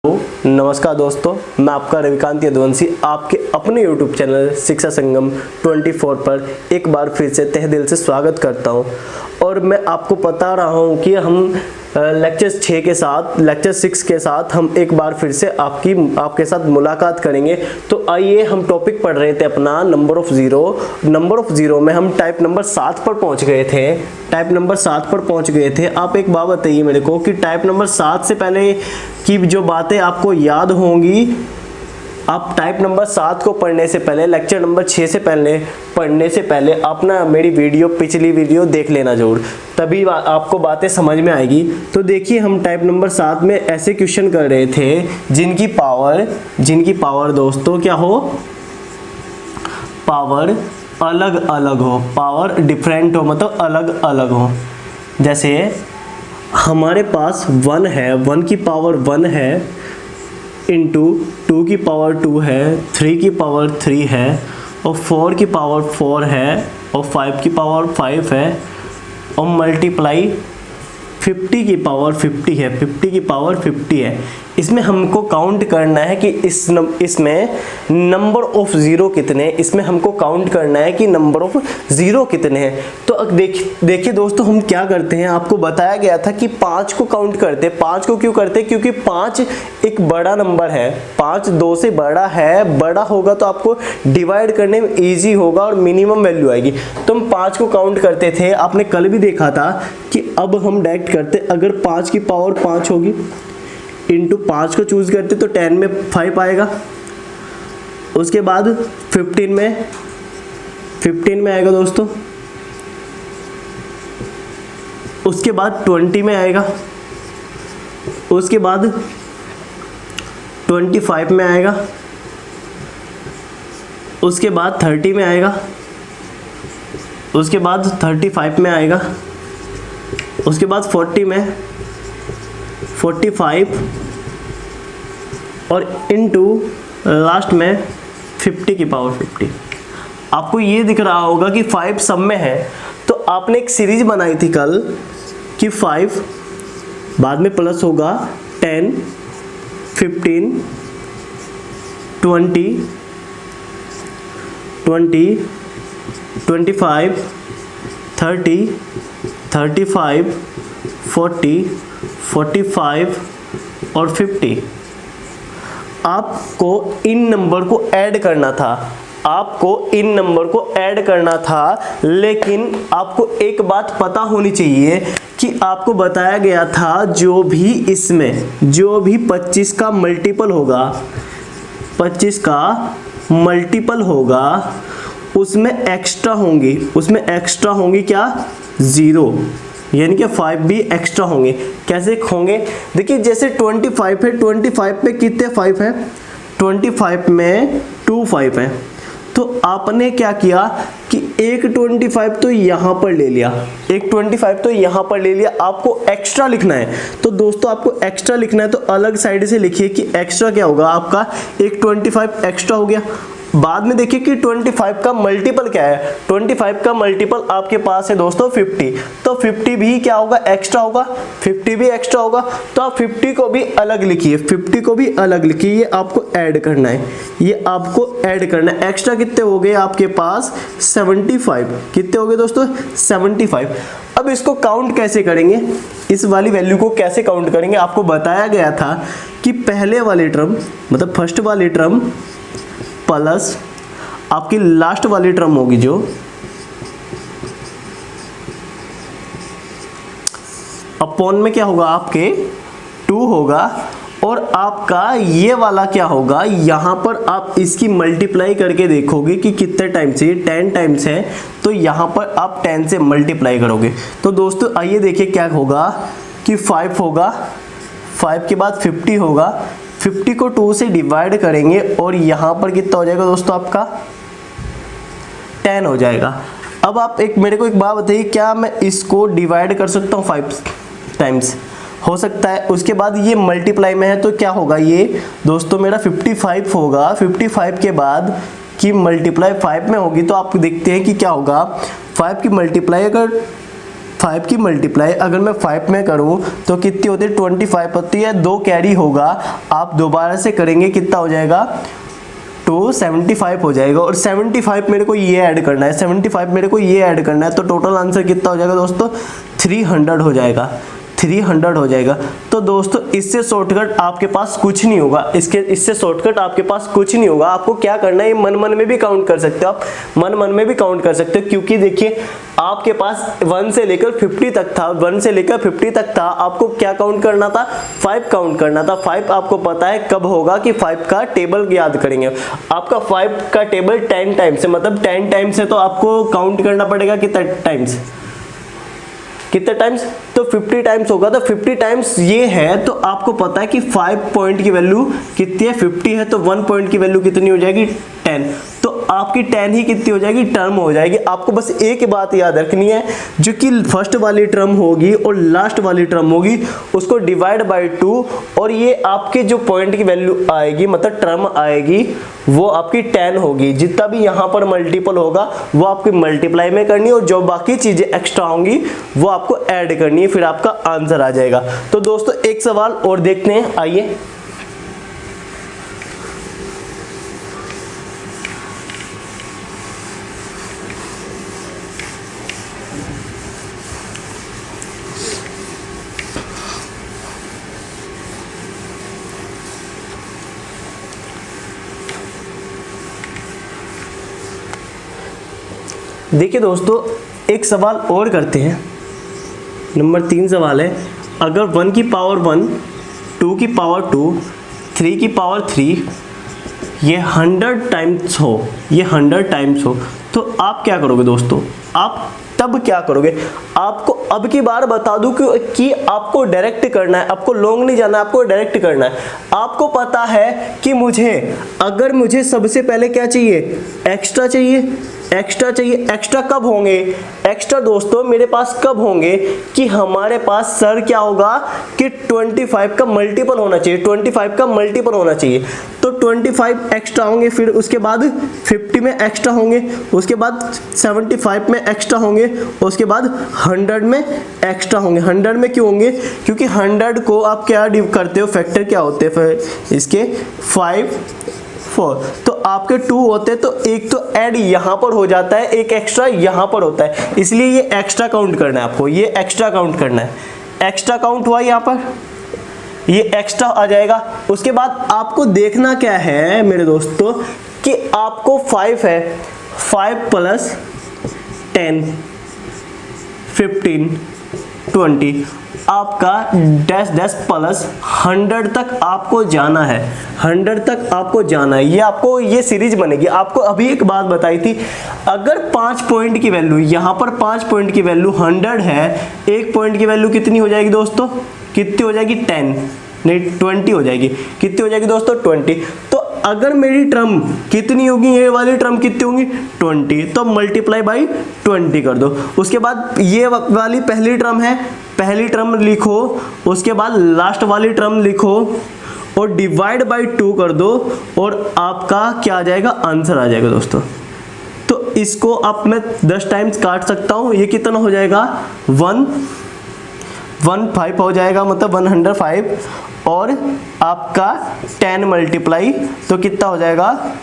नमस्कार दोस्तों, मैं आपका रविकांत यदुवंशी आपके अपने YouTube चैनल शिक्षा संगम 24 पर एक बार फिर से तहे दिल से स्वागत करता हूं। और मैं आपको बता रहा हूं कि हम लेक्चर 6 के साथ हम एक बार फिर से आपके साथ मुलाकात करेंगे। तो आइए, हम टॉपिक पढ़ रहे थे अपना नंबर ऑफ ज़ीरो में हम टाइप नंबर 7 पर पहुंच गए थे। आप एक बात बताइए मेरे को कि टाइप नंबर 7 से पहले की जो बातें आपको याद होंगी, आप टाइप नंबर 7 को पढ़ने से पहले, लेक्चर नंबर 6 से पढ़ने से पहले आप ना मेरी पिछली वीडियो देख लेना जरूर, तभी आपको बातें समझ में आएगी। तो देखिए, हम टाइप नंबर 7 में ऐसे क्वेश्चन कर रहे थे जिनकी पावर दोस्तों क्या हो, पावर अलग अलग हो, पावर डिफरेंट हो, मतलब अलग अलग हो। जैसे हमारे पास 1 है, 1 की पावर 1 है, इंटू 2 की पावर 2 है, 3 की पावर 3 है, और 4 की पावर 4 है, और 5 की पावर 5 है, और मल्टीप्लाई 50 की पावर 50 है, 50 की पावर 50 है। इसमें हमको काउंट करना है कि इसमें नंबर ऑफ ज़ीरो कितने हैं, इसमें हमको काउंट करना है कि नंबर ऑफ ज़ीरो कितने हैं। तो देखिए दोस्तों, हम क्या करते हैं, आपको बताया गया था कि 5 को काउंट करते हैं। 5 को क्यों करते हैं? क्योंकि 5 एक बड़ा नंबर है, 5 2 से बड़ा है, बड़ा होगा तो आपको डिवाइड करने में ईजी होगा और मिनिमम वैल्यू आएगी। तो हम 5 को काउंट करते थे। आपने कल भी देखा था कि अब हम डायरेक्ट करते, अगर 5 की पावर 5 होगी, इंटू 5 को चूज करते तो 10 में 5 आएगा, उसके बाद 15 में आएगा दोस्तों, उसके बाद 20 में आएगा, उसके बाद 25 में आएगा, उसके बाद 30 में आएगा, उसके बाद 35 में आएगा, उसके बाद 40 में, 45 और इनटू लास्ट में 50 की पावर 50। आपको ये दिख रहा होगा कि 5 सब में है। तो आपने एक सीरीज बनाई थी कल कि 5 बाद में प्लस होगा 10, 15, 20, 25, 30, 35, 40, 45 और 50। आपको इन नंबर को ऐड करना था, लेकिन आपको एक बात पता होनी चाहिए कि आपको बताया गया था जो भी 25 का मल्टीपल होगा, उसमें एक्स्ट्रा होंगी क्या? 0, यानी कि 5 भी एक्स्ट्रा होंगे। कैसे होंगे? देखिए, जैसे 25 है, 25 पे कितने 5 है? 25 में 2 5 है। तो आपने क्या किया कि एक 25 तो यहाँ पर ले लिया, आपको एक्स्ट्रा लिखना है। तो दोस्तों, आपको एक्स्ट्रा लिखना है तो अलग साइड से लिखिए कि एक्स्ट्रा क्या होगा आपका, एक 25 एक्स्ट्रा हो गया। बाद में देखिए कि 25 का मल्टीपल क्या है। 25 का मल्टीपल आपके पास है दोस्तों 50, तो 50 भी क्या होगा? एक्स्ट्रा होगा, 50 भी एक्स्ट्रा होगा। तो आप 50 को भी अलग लिखिए, ये आपको ऐड करना है, एक्स्ट्रा कितने हो गए आपके पास? 75। कितने हो गए दोस्तों? 75। अब इसको काउंट कैसे करेंगे, इस वाली वैल्यू को कैसे काउंट करेंगे? आपको बताया गया था कि पहले वाले टर्म, मतलब फर्स्ट वाली टर्म प्लस आपकी लास्ट वाली टर्म होगी, जो अपॉन में क्या होगा आपके 2 होगा, और आपका ये वाला क्या होगा, यहां पर आप इसकी मल्टीप्लाई करके देखोगे कि कितने टाइम्स है, 10 टाइम्स है, तो यहां पर आप 10 से मल्टीप्लाई करोगे। तो दोस्तों आइए देखिए क्या होगा कि 5 होगा, 5 के बाद 50 होगा, 50 को 2 से डिवाइड करेंगे और यहाँ पर कितना हो जाएगा दोस्तों आपका? 10 हो जाएगा। अब आप मेरे को एक बात बताइए, क्या मैं इसको डिवाइड कर सकता हूँ 5 टाइम्स? हो सकता है। उसके बाद ये मल्टीप्लाई में है तो क्या होगा ये दोस्तों मेरा 55 होगा। 55 के बाद की मल्टीप्लाई 5 में होगी तो आप देखते हैं कि क्या होगा, 5 की मल्टीप्लाई अगर 5 की मल्टीप्लाई अगर मैं 5 में करूं तो कितनी होती है 25 होती है, 2 कैरी होगा, आप दोबारा से करेंगे कितना हो जाएगा 275 हो जाएगा। और 75 मेरे को ये ऐड करना है, 75 मेरे को ये ऐड करना है, तो टोटल आंसर कितना हो जाएगा दोस्तों 300 हो जाएगा, 300 हो जाएगा। तो दोस्तों इससे शॉर्टकट आपके पास कुछ नहीं होगा, इससे शॉर्टकट आपके पास कुछ नहीं होगा। आपको क्या करना है, ये मन मन में भी काउंट कर सकते हो, आप मन मन में भी काउंट कर सकते हो, क्योंकि देखिए आपके पास 1 से लेकर 50 तक था, 1 से लेकर 50 तक था, आपको क्या काउंट करना था 5 काउंट करना था। 5 आपको पता है कब होगा कि 5 का टेबल याद करेंगे, आपका 5 का टेबल 10 टाइम्स है, मतलब 10 टाइम्स है तो आपको काउंट करना पड़ेगा कितना टाइम्स, कितने टाइम्स, तो 50 टाइम्स होगा। तो 50 टाइम्स ये है, तो आपको पता है कि 5 पॉइंट की वैल्यू कितनी है 50 है, तो 1 पॉइंट की वैल्यू कितनी हो जाएगी 10, तो आपकी 10 ही कितनी हो जाएगी टर्म हो जाएगी। आपको बस एक बात याद रखनी है, जो कि फर्स्ट वाली टर्म होगी और लास्ट वाली टर्म होगी उसको डिवाइड बाय 2, और ये आपके जो पॉइंट की वैल्यू आएगी मतलब टर्म आएगी वो आपकी 10 होगी। जितना भी यहाँ पर मल्टीपल होगा वो आपकी मल्टीप्लाई में करनी है, और जो बाकी चीजें एक्स्ट्रा होंगी वो आपको ऐड करनी है, फिर आपका आंसर आ जाएगा। तो दोस्तों एक सवाल और देखते हैं, आइए। देखिए दोस्तों एक सवाल और करते हैं, नंबर 3 सवाल है, अगर 1 की पावर 1, 2 की पावर 2, 3 की पावर 3 ये 100 टाइम्स हो, ये 100 टाइम्स हो, तो आप क्या करोगे दोस्तों, आप तब क्या करोगे। आपको अब की बार बता दूं कि आपको डायरेक्ट करना है, आपको लॉन्ग नहीं जाना, आपको डायरेक्ट करना है। आपको पता है कि अगर मुझे सबसे पहले क्या चाहिए, एक्स्ट्रा चाहिए, एक्स्ट्रा चाहिए। एक्स्ट्रा कब होंगे, एक्स्ट्रा दोस्तों मेरे पास कब होंगे कि हमारे पास सर क्या होगा कि 25 का मल्टीपल होना चाहिए, 25 का मल्टीपल होना चाहिए, तो 25 एक्स्ट्रा होंगे, फिर उसके बाद 50 में एक्स्ट्रा होंगे, उसके बाद 75 में एक्स्ट्रा होंगे, उसके बाद 100 में एक्स्ट्रा होंगे। 100 में क्यों होंगे, क्योंकि 100 को आप क्या डिव करते हो, फैक्टर क्या होते हैं फिर इसके 5 4, तो आपके 2 होते हैं, तो एक तो ऐड यहां पर हो जाता है, एक एक्स्ट्रा यहां पर होता है, इसलिए ये एक्स्ट्रा काउंट करना है आपको, ये एक्स्ट्रा काउंट करना है। एक्स्ट्रा काउंट हुआ यहां पर, ये एक्स्ट्रा आ जाएगा। उसके बाद आपको देखना क्या है मेरे दोस्तों कि आपको 5 है, 5 प्लस 10 15 20 आपका डैश डैश प्लस 100 तक आपको जाना है, 100 तक आपको जाना है। ये आपको ये सीरीज बनेगी। आपको अभी एक बात बताई थी, अगर 5 पॉइंट की वैल्यू यहाँ पर 5 पॉइंट की वैल्यू 100 है, 1 पॉइंट की वैल्यू कितनी हो जाएगी दोस्तों, कितनी हो जाएगी 10 नहीं 20 हो जाएगी, कितनी हो जाएगी दोस्तों 20। तो अगर मेरी टर्म कितनी होगी, ये वाली टर्म कितनी होगी 20, तो मल्टीप्लाई बाई 20 कर दो। उसके बाद ये वाली पहली टर्म है, पहली टर्म लिखो, उसके बाद लास्ट वाली टर्म लिखो और डिवाइड बाई 2 कर दो, और आपका क्या आ जाएगा, आंसर आ जाएगा दोस्तों। तो इसको आप मैं 10 टाइम्स काट सकता हूं, ये कितना हो जाएगा 115 हो जाएगा, मतलब 105, और आपका 10 मल्टीप्लाई तो कितना हो जाएगा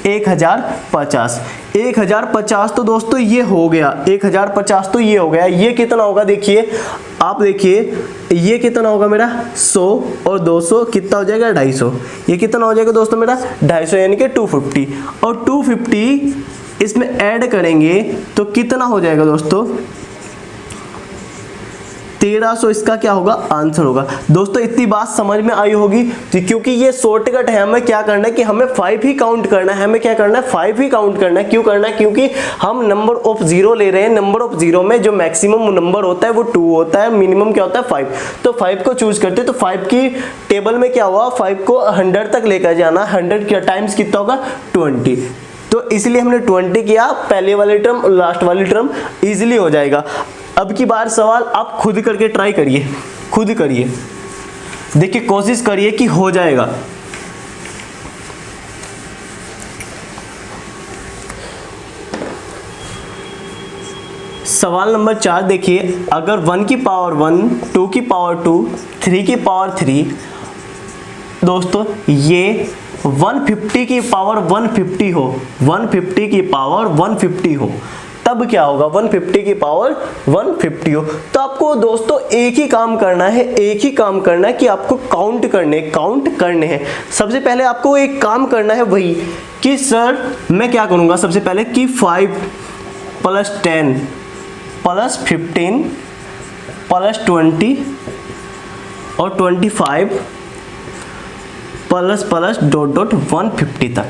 1050। 1050 तो दोस्तों ये हो गया, 1050 तो ये हो गया। ये कितना होगा देखिए, आप देखिए ये कितना होगा मेरा 100 और 200 कितना हो जाएगा 250। ये कितना हो जाएगा दोस्तों मेरा 250, यानी कि 250, और 250 इसमें ऐड करेंगे तो कितना हो जाएगा दोस्तों 1300। इसका क्या होगा, आंसर होगा। दोस्तों इतनी बात समझ में आई होगी, क्योंकि ये शॉर्टकट है। हमें क्या करना है कि हमें 5 ही काउंट करना है, हमें क्या करना है 5 ही काउंट करना है। क्यों करना है, क्योंकि हम नंबर ऑफ 0 ले रहे हैं। नंबर ऑफ 0 में जो मैक्सिमम नंबर होता है वो 2 होता है, मिनिमम क्या होता है 5। तो 5 को चूज करते हैं, तो 5 की टेबल में क्या हुआ, 5 को 100 तक लेकर जाना, 100 टाइम्स कितना होगा 20, तो इसलिए हमने 20 किया। पहले वाली टर्म लास्ट वाली टर्म इजीली हो जाएगा। अब की बार सवाल आप खुद करके ट्राई करिए, खुद करिए, देखिए कोशिश करिए कि हो जाएगा। सवाल नंबर 4 देखिए, अगर 1 की पावर 1, 2 की पावर 2, 3 की पावर 3, दोस्तों ये 150 की पावर 150 हो, 150 की पावर 150 हो, तब क्या होगा? 150 की पावर 150 हो तो आपको दोस्तों एक ही काम करना है, एक ही काम करना है कि आपको काउंट करने हैं। सबसे पहले आपको एक काम करना है वही कि सर मैं क्या करूंगा, सबसे पहले कि 5 + 10 + 15 + 20 और 25 प्लस डॉट 150 तक।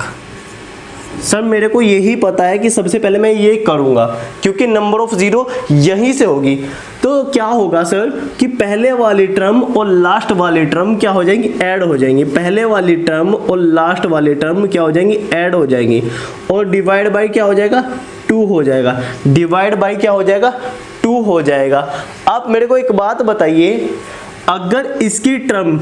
सर मेरे को यही पता है कि सबसे पहले मैं ये करूंगा क्योंकि नंबर ऑफ जीरो यहीं से होगी। तो क्या होगा सर कि पहले वाली टर्म और लास्ट वाली टर्म क्या हो जाएंगी? ऐड हो जाएंगी। पहले वाली टर्म और लास्ट वाली टर्म क्या हो जाएंगी? ऐड हो जाएंगी। और डिवाइड बाय क्या हो जाएगा? 2 हो जाएगा। डिवाइड बाय क्या हो जाएगा? 2 हो जाएगा। आप मेरे को एक बात बताइए, अगर इसकी टर्म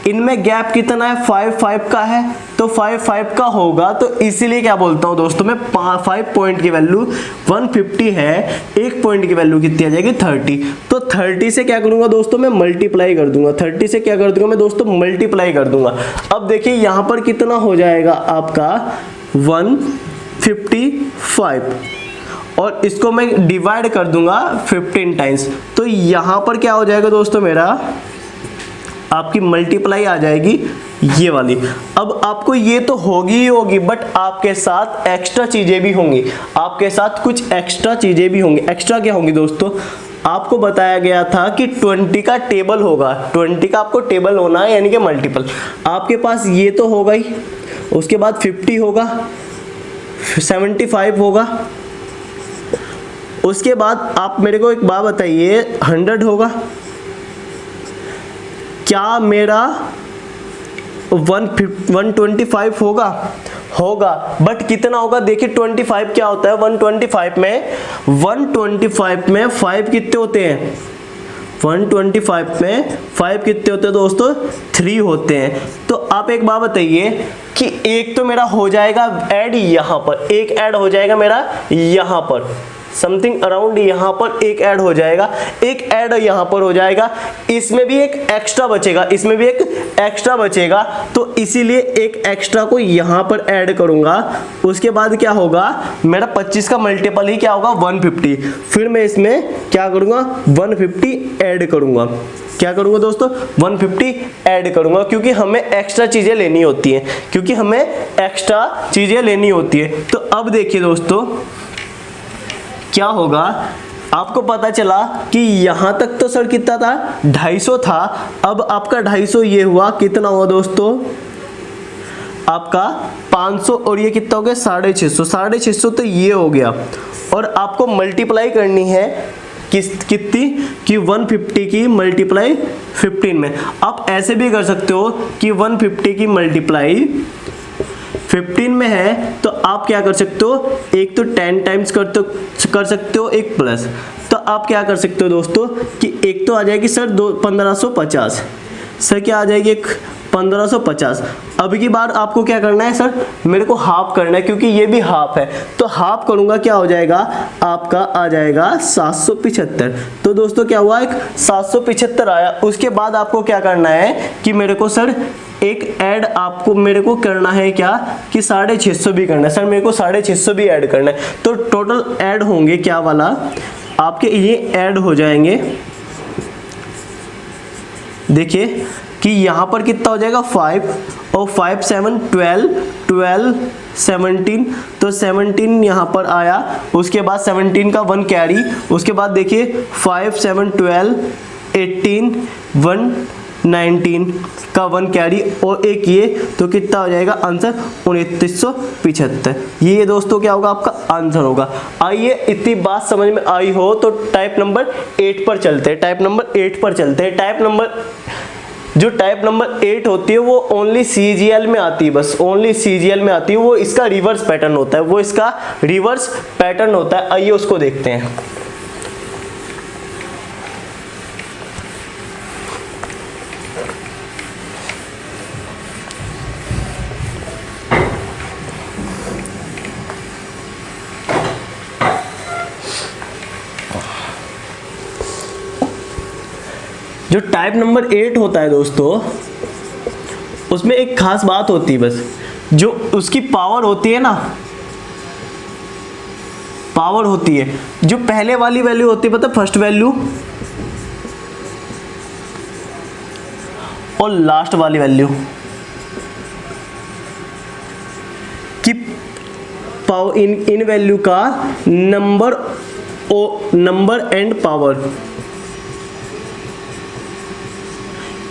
इनमें गैप कितना है? 5 का है तो 5 का होगा, तो इसीलिए क्या बोलता हूं दोस्तों मैं 5 पॉइंट की वैल्यू 150 है, 1 पॉइंट की वैल्यू कितनी आ जाएगी? 30। तो 30 से क्या करूंगा दोस्तों मैं? मल्टीप्लाई कर दूंगा। 30 से क्या कर दूंगा मैं दोस्तों? मल्टीप्लाई कर दूंगा। अब देखिए यहां पर कितना हो जाएगा आपका 155 और इसको मैं डिवाइड कर दूंगा 15 टाइम्स। तो यहां पर क्या हो जाएगा दोस्तों मेरा? आपकी मल्टीप्लाई आ जाएगी ये वाली। अब आपको ये तो होगी ही होगी, बट आपके साथ एक्स्ट्रा चीजें भी होंगी, आपके साथ कुछ एक्स्ट्रा चीजें भी होंगी। एक्स्ट्रा क्या होंगी दोस्तों? आपको बताया गया था कि 20 का टेबल होगा, 20 का आपको टेबल होना है यानी कि मल्टीपल। आपके पास ये तो होगा ही, उसके बाद 50 होगा, 75 होगा, उसके बाद आप मेरे को एक बात बताइए 100 होगा। क्या मेरा 125 होगा बट कितना होगा? देखिए 25 क्या होता है? 125 में 5 कितने होते हैं? 125 में 5 कितने होते हैं दोस्तों? 3 होते हैं। तो आप एक बात बताइए कि एक तो मेरा हो जाएगा ऐड यहां पर, एक ऐड हो जाएगा मेरा यहां पर, समथिंग अराउंड यहां पर एक ऐड हो जाएगा, एक ऐड यहां पर हो जाएगा, इसमें भी एक एक्स्ट्रा बचेगा, इसमें भी एक एक्स्ट्रा बचेगा, तो इसीलिए एक एक्स्ट्रा को यहां पर ऐड करूंगा। उसके बाद क्या होगा? मेरा 25 का मल्टीपल ही क्या होगा? 150। फिर मैं इसमें क्या करूंगा? 150 ऐड करूंगा। क्या करूंगा दोस्तों? 150 ऐड करूंगा, क्योंकि हमें एक्स्ट्रा चीजें लेनी होती हैं, क्योंकि हमें एक्स्ट्रा चीजें लेनी होती है। तो अब देखिए दोस्तों क्या होगा, आपको पता चला कि यहां तक तो सर कितना था? 250 था। अब आपका 250 ये हुआ, कितना हुआ दोस्तों? आपका 500 और ये कितना हो गया? 650। 650 तो ये हो गया। और आपको मल्टीप्लाई करनी है कितनी? कि 150 की मल्टीप्लाई 15 में। आप ऐसे भी कर सकते हो कि 150 की मल्टीप्लाई 15 में है तो आप क्या कर सकते हो? एक तो 10 टाइम्स कर सकते हो, एक प्लस। तो आप क्या कर सकते हो दोस्तों कि एक तो आ जाएगी सर 1550, सर क्या आ जाएगी? एक 1550। अब की बार आपको क्या करना है सर? मेरे को हाफ करना है, क्योंकि ये भी हाफ है, तो हाफ करूंगा क्या हो जाएगा? आपका आ जाएगा 775। तो दोस्तों क्या हुआ? एक 775 आया। उसके बाद आपको क्या करना है कि मेरे को सर एक ऐड आपको मेरे को करना है क्या कि 650 भी करना है। सर मेरे को 650 भी ऐड करना है। तो टोटल ऐड होंगे क्या वाला आपके? ये ऐड हो जाएंगे, देखिए कि यहां पर कितना हो जाएगा? 5 और 5 7 12 12 17। तो 17 यहां पर आया। उसके बाद 17 का 1 कैरी। उसके बाद देखिए 5 7 12 18 1 19 का 1 कैरी और एक ये, तो कितना हो जाएगा आंसर? 2975। ये दोस्तों क्या होगा? आपका आंसर होगा। आइए इतनी बात समझ में आई हो तो टाइप नंबर 8 पर चलते हैं। टाइप नंबर 8 पर चलते हैं। टाइप नंबर 8 होती है वो ओनली CGL में आती है, बस ओनली CGL में आती है। वो इसका रिवर्स पैटर्न होता है, वो इसका रिवर्स पैटर्न होता है। आइए उसको देखते हैं। जो टाइप नंबर 8 होता है दोस्तों, उसमें एक खास बात होती है, बस जो उसकी पावर होती है ना, पावर होती है, जो पहले वाली वैल्यू होती है, मतलब फर्स्ट वैल्यू और लास्ट वाली वैल्यू की पावर, इन वैल्यू का नंबर एंड पावर,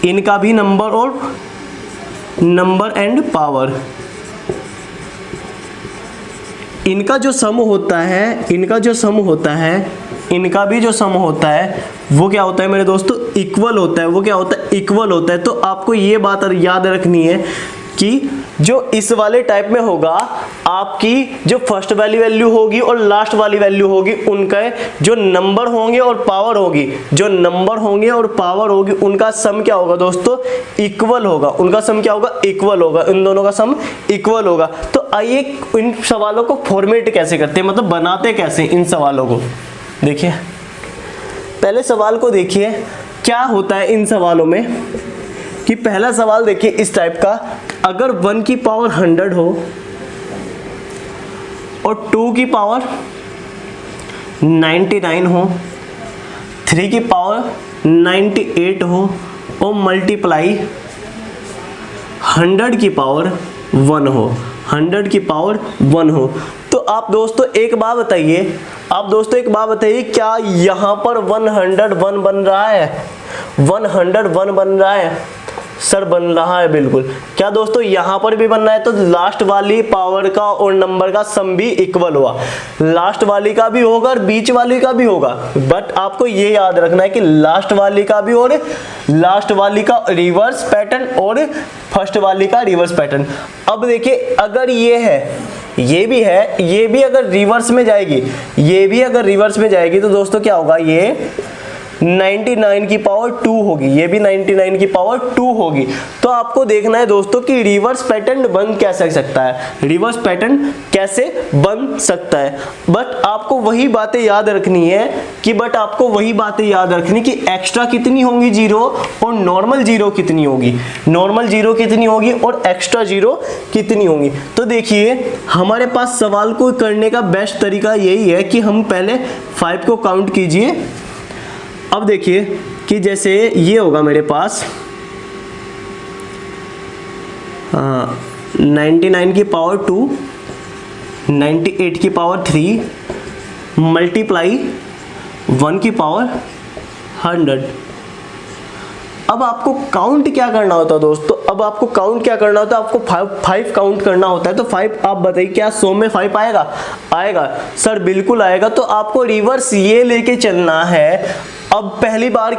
इनका भी नंबर और नंबर एंड पावर, इनका जो सम होता है, इनका जो सम होता है, इनका भी जो सम होता है वो क्या होता है मेरे दोस्तों, इक्वल होता है। वो क्या होता है, इक्वल होता है। तो आपको ये बात याद रखनी है कि जो इस वाले टाइप में होगा, आपकी जो फर्स्ट वाली वैल्यू होगी और लास्ट वाली वैल्यू होगी, उनका जो नंबर होंगे और पावर होगी, जो नंबर होंगे और पावर होगी, उनका सम क्या होगा दोस्तों, इक्वल होगा। उनका सम क्या होगा, इक्वल होगा। इन दोनों का सम इक्वल होगा। तो आइए इन सवालों को फॉर्मेट कैसे करते हैं, मतलब बनाते कैसे इन सवालों को, देखिए पहले सवाल को देखिए क्या होता है इन सवालों में। कि पहला सवाल देखिए इस टाइप का, अगर 1 की पावर 100 हो और 2 की पावर 99 हो, 3 की पावर 98 हो और मल्टीप्लाई 100 की पावर 1 हो, 100 की पावर 1 हो। तो आप दोस्तों एक बात बताइए, क्या यहाँ पर 101 बन रहा है, 101 बन रहा है? सर बन रहा है, बिल्कुल। क्या दोस्तों यहाँ पर भी बन रहा है? तो लास्ट वाली पावर का और नंबर का सम भी इक्वल हुआ, लास्ट वाली का भी होगा और बीच वाली का भी होगा। बट आपको ये याद रखना है कि लास्ट वाली का भी और लास्ट वाली का रिवर्स पैटर्न और फर्स्ट वाली का रिवर्स पैटर्न। अब देखिए अगर ये है, ये भी है, ये भी अगर रिवर्स में जाएगी, ये भी अगर रिवर्स में जाएगी, तो दोस्तों क्या होगा, ये 99 की पावर 2 होगी, ये भी 99 की पावर 2 होगी। तो आपको देखना है दोस्तों कि रिवर्स पैटर्न बन कैसे सकता है, रिवर्स पैटर्न कैसे बन सकता है। बट आपको वही बातें याद रखनी है कि कि एक्स्ट्रा कितनी होंगी जीरो और नॉर्मल जीरो कितनी होगी, नॉर्मल जीरो कितनी होगी और एक्स्ट्रा जीरो कितनी होगी। तो देखिए हमारे पास सवाल को करने का बेस्ट तरीका यही है कि हम पहले 5 को काउंट कीजिए। अब देखिए कि जैसे ये होगा मेरे पास 99 की पावर 2, 98 की पावर 3 मल्टीप्लाई 1 की पावर 100। अब आपको काउंट क्या करना होता है दोस्तों, अब आपको काउंट क्या करना होता है, आपको 5 काउंट करना होता है। तो 5 आप बताइए क्या 100 में 5 आएगा? आएगा सर, बिल्कुल आएगा। तो आपको रिवर्स ये लेके चलना है। अब पहली बार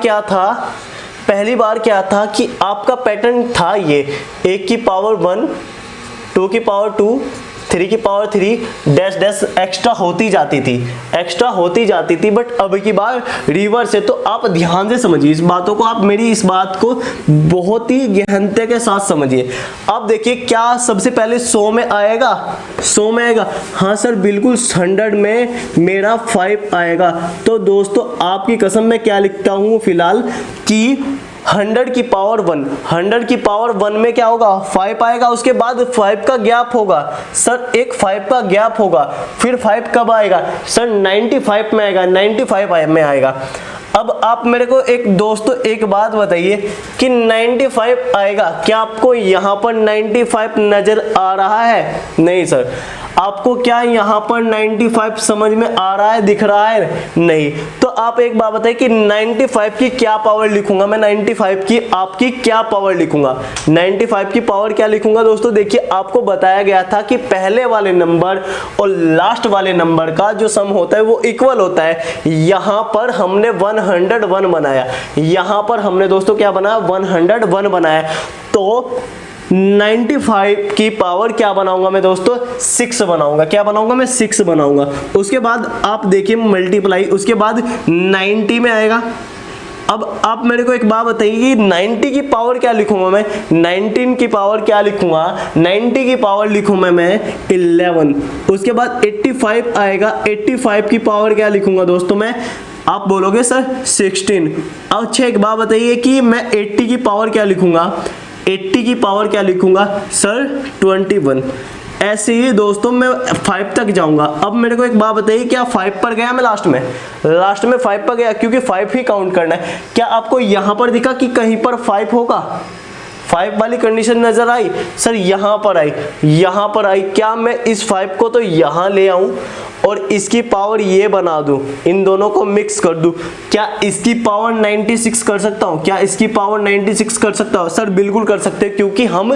क्या था कि आपका पैटर्न था ये 1 की पावर 1, 2 की पावर 2, 3 की पावर 3 डैश डैश एक्स्ट्रा होती जाती थी। बट अब की बार रिवर्स है। तो आप ध्यान से समझिए इस बातों को, आप मेरी इस बात को बहुत ही गहनता के साथ समझिए। अब देखिए क्या सबसे पहले 100 में आएगा, 100 में आएगा? हाँ सर बिल्कुल, 100 में मेरा 5 आएगा। तो दोस्तों आपकी कसम मैं क्या लिखता हूँ फिलहाल कि 100 की पावर 1, 100 की पावर 1 में क्या होगा, 5 आएगा। उसके बाद 5 का गैप होगा सर, एक 5 का गैप होगा। फिर 5 कब आएगा सर? 95 में आएगा, 95 में आएगा। अब आप मेरे को एक दोस्तों एक बात बताइए कि 95 आएगा, क्या आपको यहाँ पर 95 नजर आ रहा है? नहीं सर। आपको क्या यहाँ पर 95 समझ में आ रहा है, दिख रहा है? नहीं। तो आप एक बात बताइए कि 95 की क्या पावर लिखूंगा मैं, 95 की आपकी क्या पावर लिखूंगा, 95 की पावर क्या लिखूंगा दोस्तों? देखिए आपको बताया गया था कि पहले वाले नंबर और लास्ट वाले नंबर का जो सम होता है वो इक्वल होता है। यहाँ पर हमने 101 बनाया, यहाँ पर हमने दोस्तों क्या बनाया, 101 बनाया। तो 95 की पावर क्या बनाऊंगा मैं दोस्तों, 6 बनाऊंगा। क्या बनाऊंगा मैं? 6 बनाऊंगा। उसके बाद आप देखिए मल्टीप्लाई, उसके बाद 90 में आएगा। अब आप मेरे को एक बात बताइए कि 90 की पावर क्या लिखूंगा मैं, 19 की पावर क्या लिखूंगा, 90 की पावर लिखूंगा मैं 11। उसके बाद 85 आएगा, 85 की पावर क्या लिखूंगा दोस्तों मैं आप बोलोगे सर 16। अच्छा एक बात बताइए कि मैं 80 की पावर क्या लिखूंगा, 80 की पावर क्या लिखूंगा सर 21। ऐसे ही दोस्तों मैं 5 तक जाऊंगा। अब मेरे को एक बात बताइए, क्या 5 पर गया मैं लास्ट में 5 पर गया, क्योंकि 5 ही काउंट करना है। क्या आपको यहां पर दिखा कि कहीं पर 5 होगा, 5 वाली कंडीशन नजर आई सर, यहां पर आई, यहां पर आई। क्या मैं इस 5 को तो यहां ले आऊं और इसकी पावर ये बना दूं, इन दोनों को मिक्स कर दूं, क्या इसकी पावर 96 कर सकता हूं, क्या इसकी पावर 96 कर सकता हूं सर? बिल्कुल कर सकते हैं, क्योंकि हम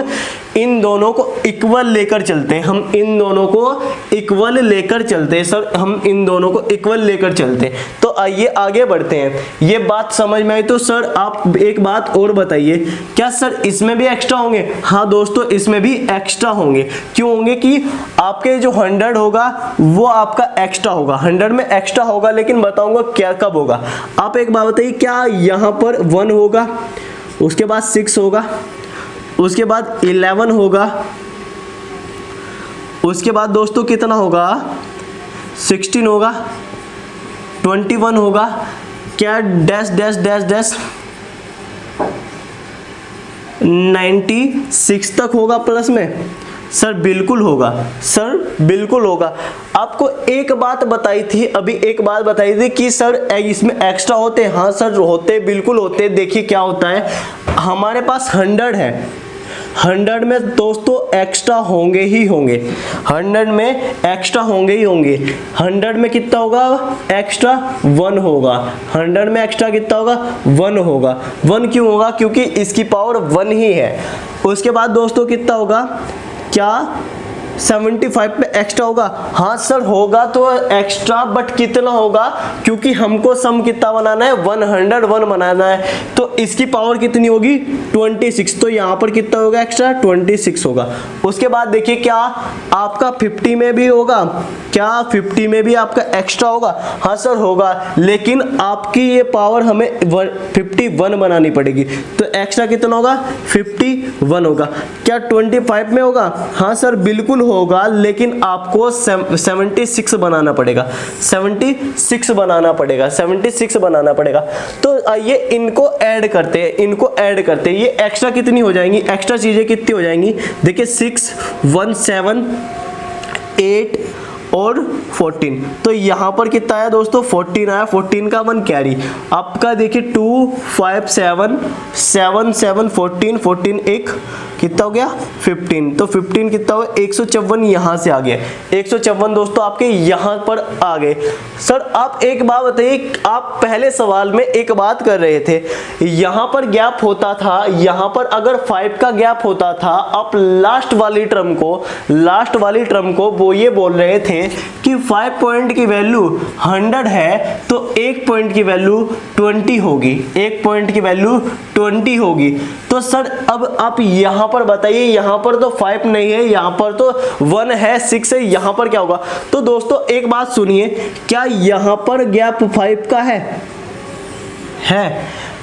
इन दोनों को इक्वल लेकर चलते हैं, हम इन दोनों को इक्वल लेकर चलते हैं सर, हम इन दोनों को इक्वल लेकर चलते हैं। तो आइए आगे बढ़ते हैं। ये बात समझ में आई तो सर आप एक बात और बताइए, क्या सर इसमें भी एक्स्ट्रा होंगे? हाँ दोस्तों इसमें भी एक्स्ट्रा होंगे। क्यों होंगे? कि आपके जो 100 होगा वो आपका एक्स्ट्रा होगा, 100 में एक्स्ट्रा होगा, लेकिन बताऊंगा क्या कब होगा। आप एक बात बताइए, क्या यहां पर 1 होगा, उसके बाद 6 होगा, उसके बाद 11 होगा, उसके बाद दोस्तों कितना होगा 16 होगा, 21 होगा, क्या डैश डैश डैश डैश 96 तक होगा प्लस में? सर बिल्कुल होगा, सर बिल्कुल होगा। आपको एक बात बताई थी, अभी एक बात बताई थी कि सर इसमें एक्स्ट्रा होते हैं। हाँ सर होते, बिल्कुल होते। देखिए क्या होता है, हमारे पास 100 है, 100 में दोस्तों एक्स्ट्रा होंगे ही होंगे, 100 में एक्स्ट्रा होंगे ही होंगे। 100 में कितना होगा एक्स्ट्रा? 1 होगा। 100 में एक्स्ट्रा कितना होगा? 1 होगा। 1 क्यों होगा? क्योंकि इसकी पावर 1 ही है। उसके बाद दोस्तों कितना होगा? क्या 75 पे एक्स्ट्रा होगा? हाँ सर होगा तो एक्स्ट्रा, बट कितना होगा? क्योंकि हमको सम कितना बनाना है? 101 बनाना है। तो इसकी पावर कितनी होगी? 26। तो यहाँ पर कितना होगा एक्स्ट्रा? 26 होगा। उसके बाद देखिए क्या आपका 50 में भी होगा, क्या 50 में भी आपका एक्स्ट्रा होगा? हाँ सर होगा, लेकिन आपकी ये पावर हमें 51 बनानी पड़ेगी। तो एक्स्ट्रा कितना होगा? 51 होगा। क्या 25 में होगा? हाँ सर बिल्कुल होगा, लेकिन आपको 76 बनाना पड़ेगा, 76 बनाना पड़ेगा, 76 बनाना पड़ेगा। तो आइए इनको ऐड करते हैं, इनको ऐड करते हैं। ये एक्स्ट्रा कितनी हो जाएंगी? एक्स्ट्रा चीजें कितनी हो जाएंगी? देखिए 6 1 7 8 और 14। तो यहाँ पर कितना आया दोस्तों? 14 आया। 14 का 1 कैरी आपका देखिए 2 5 7 7 7 14 14 एक कितना हो गया? 15। तो 15 कितना हुआ? 154 यहाँ से आ गया, 154 दोस्तों आपके यहाँ पर आ गए। सर आप एक बात बताइए, आप पहले सवाल में एक बात कर रहे थे, यहाँ पर गैप होता था, यहाँ पर अगर 5 का गैप होता था, आप लास्ट वाली टर्म को वो ये बोल रहे थे कि 5 पॉइंट की वैल्यू 100 है तो 1 पॉइंट की वैल्यू 20 होगी, 1 पॉइंट की वैल्यू 20 होगी। तो सर अब आप यहाँ पर बताइए, यहाँ पर तो 5 नहीं है, यहाँ पर तो 1 है, 6 है, यहाँ पर क्या होगा? तो दोस्तों एक बात सुनिए, क्या यहाँ पर गैप 5 का है?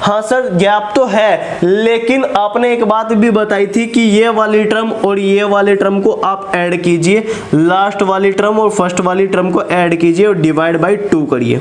हाँ सर गैप तो है, लेकिन आपने एक बात भी बताई थी कि ये वाली टर्म और ये वाले टर्म को आप ऐड कीजिए, लास्ट वाली टर्म और फर्स्ट वाली टर्म को ऐड कीजिए और डिवाइड बाय 2 करिए।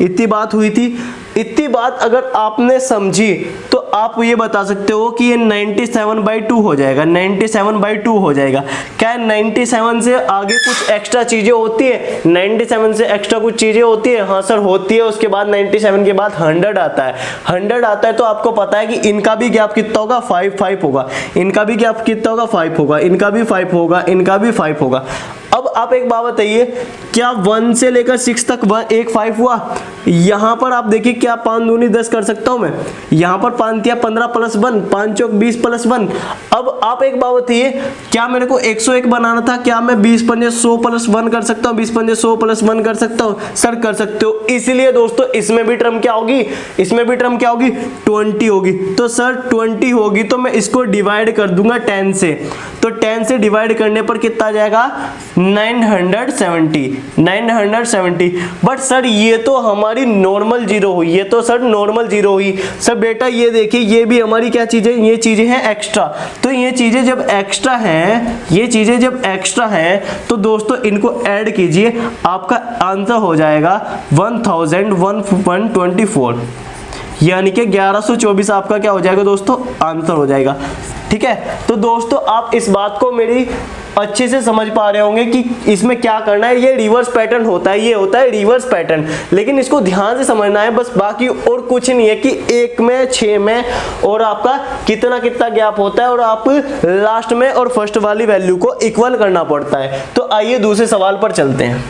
इतनी बात हुई थी। इतनी बात अगर आपने समझी तो आप ये बता सकते हो कि ये 97/2 हो जाएगा, 97/2 हो जाएगा। क्या 97 से आगे कुछ एक्स्ट्रा चीजें होती है? 97 से एक्स्ट्रा कुछ चीजें होती है? हाँ सर होती है। उसके बाद 97 के बाद 100 आता है, 100 आता है तो आपको पता है कि इनका भी गैप कितना होगा? 5 होगा। इनका भी गैप कितना होगा? 5 होगा। इनका भी 5 होगा, इनका भी 5 होगा। अब आप एक बात बताइए, क्या 1 से लेकर 6 तक 5 हुआ? यहाँ पर आप देखिए क्या 5 दूनी 10 कर सकता हूं मैं, यहाँ पर 5 तिया 15 प्लस 1, 5 चौक 20 प्लस 1। अब आप एक बात बताइए, क्या मेरे को 101 बनाना था, क्या मैं 20 पंजे 100 प्लस 1 कर सकता हूँ? 20 पंजे 100 प्लस 1 कर सकता हूँ? सर कर सकते हो। इसलिए दोस्तों इसमें भी टर्म क्या होगी? इसमें भी टर्म क्या होगी? 20 होगी। तो सर 20 होगी तो मैं इसको डिवाइड कर दूंगा 10 से, तो 10 से डिवाइड करने पर कितना आ जाएगा? 970। बट सर ये तो हमारी नॉर्मल जीरो हुई, ये तो सर नॉर्मल जीरो हुई। सर बेटा ये देखिए देखिए ये भी हमारी क्या चीज़ें, ये चीज़ें हैं एक्स्ट्रा। तो ये चीज़ें जब एक्स्ट्रा हैं, ये चीज़ें जब एक्स्ट्रा हैं तो दोस्तों इनको ऐड कीजिए, आपका आंसर हो जाएगा 1124, यानी कि 1124 आपका क्या हो जाएगा दोस्तों, आंसर हो जाएगा। ठीक है, तो दोस्तों आप इस बात को मेरी अच्छे से समझ पा रहे होंगे कि इसमें क्या करना है। ये रिवर्स पैटर्न होता है, ये होता है रिवर्स पैटर्न, लेकिन इसको ध्यान से समझना है बस, बाकी और कुछ नहीं है कि 1 में 6 में और आपका कितना कितना गैप होता है और आप लास्ट में और फर्स्ट वाली वैल्यू को इक्वल करना पड़ता है। तो आइए दूसरे सवाल पर चलते हैं।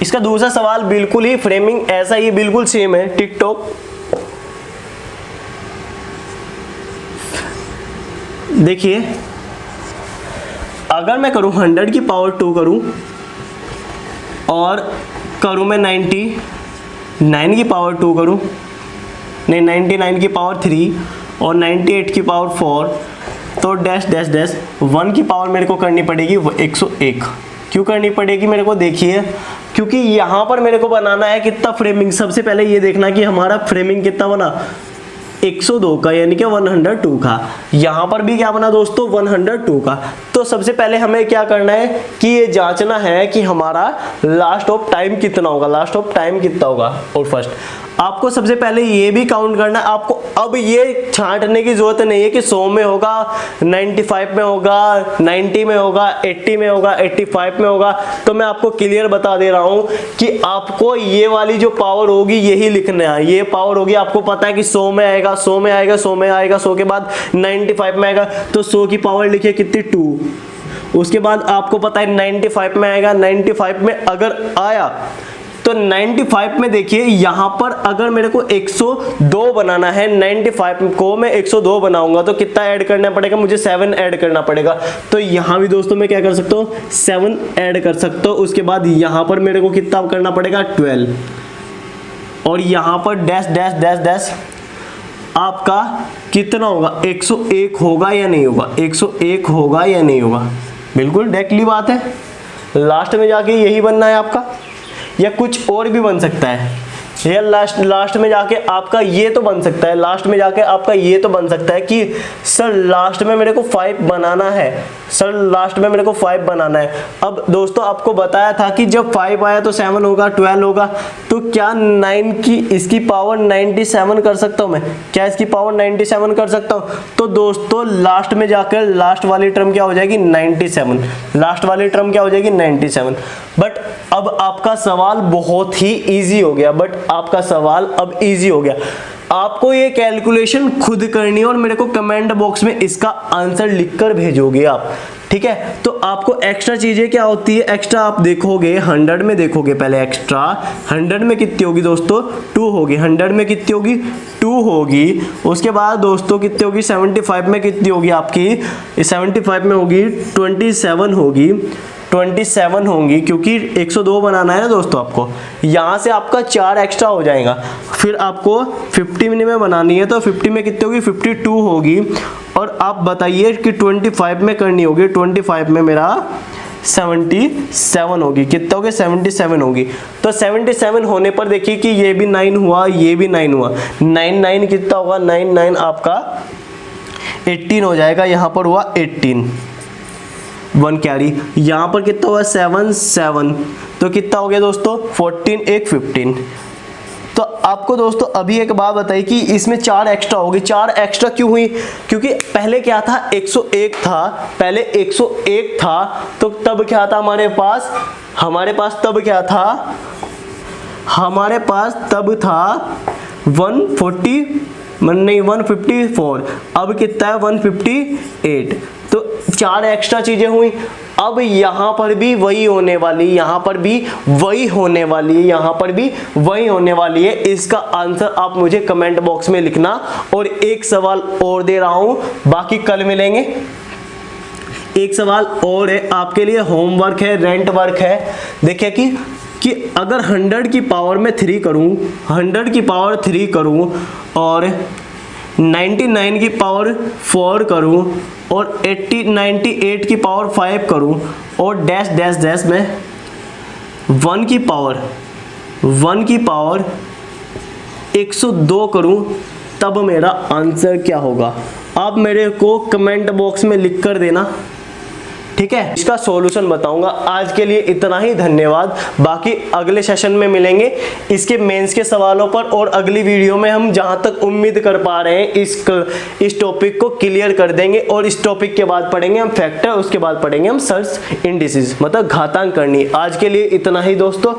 इसका दूसरा सवाल बिल्कुल ही फ्रेमिंग ऐसा ही बिल्कुल सेम है, टिकटॉक। देखिए अगर मैं करूं 100 की पावर 2 करूं और करूं मैं 99 की पावर 2 करूं, नहीं 99 की पावर 3 और 98 की पावर 4, तो डैश डैश डैश 1 की पावर मेरे को करनी पड़ेगी 101। क्यों करनी पड़ेगी मेरे को, देखिए क्योंकि यहाँ पर मेरे को बनाना है कितना फ्रेमिंग। सबसे पहले ये देखना कि हमारा फ्रेमिंग कितना बना, 102 का, यानी कि 102 का। यहाँ पर भी क्या बना दोस्तों, 102 का। तो सबसे पहले हमें क्या करना है कि ये जांचना है कि हमारा लास्ट ऑफ टाइम कितना होगा, लास्ट ऑफ टाइम कितना होगा। और फर्स्ट आपको सबसे पहले ये भी काउंट करना है आपको। अब ये छांटने की जरूरत नहीं है कि 100 में होगा, 95 में होगा, 90 में होगा, 80 में होगा, 85 में होगा। तो मैं आपको क्लियर बता दे रहा हूं कि आपको ये वाली जो पावर होगी यही लिखना है। ये पावर होगी, आपको पता है कि 100 में आएगा, 100 में आएगा, 100 में आएगा, 100 के बाद 95 में आएगा, तो 100 की पावर लिखिए कितनी, 2। उसके बाद आपको पता है 95 में आएगा, 95 में अगर आया तो 95 में देखिए यहां पर अगर मेरे को 102 बनाना है, 95 को मैं 102 बनाऊंगा तो कितना ऐड करना पड़ेगा मुझे, 7 ऐड करना पड़ेगा। तो यहां भी दोस्तों मैं क्या कर सकता हूं, 7 ऐड कर सकता हूं। उसके बाद यहां पर मेरे को कितना करना पड़ेगा, 12, और यहां पर डैश डैश डैश डैश आपका कितना होगा, 101 होगा या नहीं होगा, 101 होगा या नहीं होगा। बिल्कुल डायरेक्टली बात है, लास्ट में जाके यही बनना है आपका, या कुछ और भी बन सकता है, या लास्ट में जाके आपका ये तो बन सकता है, लास्ट में जाके आपका ये तो बन सकता है कि सर लास्ट में मेरे को 5 बनाना है, सर लास्ट में मेरे को 5 बनाना है। अब दोस्तों आपको बताया था कि जब 5 आया तो 7 होगा, 12 होगा, तो क्या 9 की इसकी पावर 97 कर सकता हूं मैं, क्या इसकी पावर 97 कर सकता हूं। तो दोस्तों लास्ट में जाकर लास्ट वाली टर्म क्या हो जाएगी, 97, लास्ट वाली टर्म क्या हो जाएगी, 97। बट अब आपका सवाल बहुत ही इजी हो गया, बट आपका सवाल अब इजी हो गया। आपको ये कैलकुलेशन खुद करनी है और मेरे को कमेंट बॉक्स में इसका आंसर लिखकर भेजोगे आप, ठीक है। तो आपको एक्स्ट्रा चीजें क्या होती है, एक्स्ट्रा आप देखोगे 100 में, देखोगे पहले एक्स्ट्रा 100 में कितनी होगी दोस्तों, 2 होगी। 100 में कितनी होगी, 2 होगी। उसके बाद दोस्तों कितनी होगी, 75 में कितनी होगी आपकी, 75 में होगी 27 होगी, 27 होंगी, क्योंकि 102 बनाना है ना दोस्तों आपको। यहाँ से आपका 4 एक्स्ट्रा हो जाएगा। फिर आपको 50 में बनानी है, तो 50 में कितनी होगी, 52 होगी। और आप बताइए कि 25 में करनी होगी, 25 में मेरा 77 होगी, कितना होगी, 77 होगी। तो 77 होने पर देखिए कि ये भी 9 हुआ, ये भी 9 हुआ, 9 कितना होगा, 9 आपका 18 हो जाएगा। यहाँ पर हुआ 18, 1 कैरी, यहाँ पर कितना हुआ, 7, तो कितना हो गया दोस्तों, 14, 1 15। तो आपको दोस्तों अभी एक बात बताई कि इसमें 4 एक्स्ट्रा होगी। 4 एक्स्ट्रा क्यों हुई, क्योंकि पहले क्या था, 101 था, पहले 101 था, तो तब क्या था हमारे पास तब क्या था, हमारे पास तब था 154, अब कितना है, 158। तो 4 एक्स्ट्रा चीजें हुई। अब यहाँ पर भी वही होने वाली, यहाँ पर भी वही होने वाली है, यहाँ पर भी वही होने वाली है। इसका आंसर आप मुझे कमेंट बॉक्स में लिखना। और एक सवाल और दे रहा हूं, बाकी कल मिलेंगे। एक सवाल और है आपके लिए, होमवर्क है, रेंट वर्क है। देखिए कि अगर 100 की पावर में 3 करूं, 100 की पावर 3 करूं और 99 की पावर 4 करूं और 98 की पावर 5 करूं और डैश डैश डैश में 1 की पावर 102 करूं, तब मेरा आंसर क्या होगा? आप मेरे को कमेंट बॉक्स में लिख कर देना, ठीक है। इसका सॉल्यूशन बताऊंगा। आज के लिए इतना ही, धन्यवाद। बाकी अगले सेशन में मिलेंगे इसके मेंस के सवालों पर, और अगली वीडियो में हम जहां तक उम्मीद कर पा रहे हैं इस टॉपिक को क्लियर कर देंगे। और इस टॉपिक के बाद पढ़ेंगे हम फैक्टर, उसके बाद पढ़ेंगे हम सर्च इंडिसेस, मतलब घातांक करनी। आज के लिए इतना ही दोस्तों।